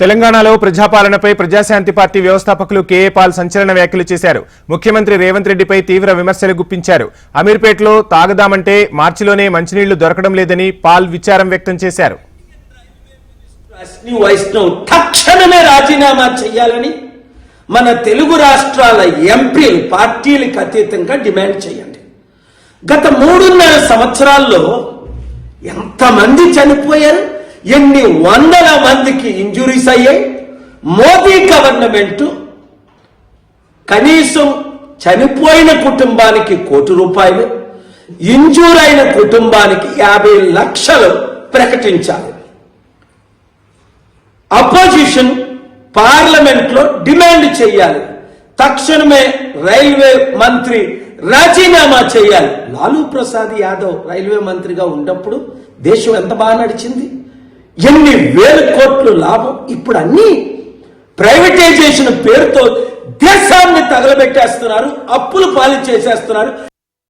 తెలంగాణలో ప్రజాపాలనపై ప్రజాశాంతి పార్టీ వ్యవస్థాపకులు KA Paul సంచలన వ్యాఖ్యలు చేశారు. ముఖ్యమంత్రి రేవంత్ రెడ్డిపై తీవ్ర విమర్శలు గుప్పించారు. అమీర్పేటలో తాగదామంటే మార్చిలోనే మంచినీళ్లు దొరకడం లేదని పాల్ విచారం వ్యక్తం చేశారు. తక్షణమే రాజీనామా చేయాలని మన తెలుగు రాష్ట్రాల ఎంపీలు పార్టీలకు అతీతంగా డిమాండ్ చేయండి. గత 3.5 సంవత్సరాల్లో ఎంతమంది చనిపోయారు, ఎన్ని వందల మందికి ఇంజురీస్ అయ్యాయి. మోదీ గవర్నమెంట్ కనీసం చనిపోయిన కుటుంబానికి ₹1,00,00,000, ఇంజూర్ అయిన కుటుంబానికి 50 లక్షలు ప్రకటించాలి. అపోజిషన్ పార్లమెంట్ లో డిమాండ్ చేయాలి, తక్షణమే రైల్వే మంత్రి రాజీనామా చేయాలి. లాలూ ప్రసాద్ యాదవ్ రైల్వే మంత్రిగా ఉన్నప్పుడు దేశం ఎంత బాగా నడిచింది, ఎన్ని వేల కోట్లు లాభం. ఇప్పుడు అన్ని ప్రైవేటైజేషన్ పేరుతో దేశాన్ని తగలబెట్టేస్తున్నారు, అప్పులు పాలు చేసేస్తున్నారు.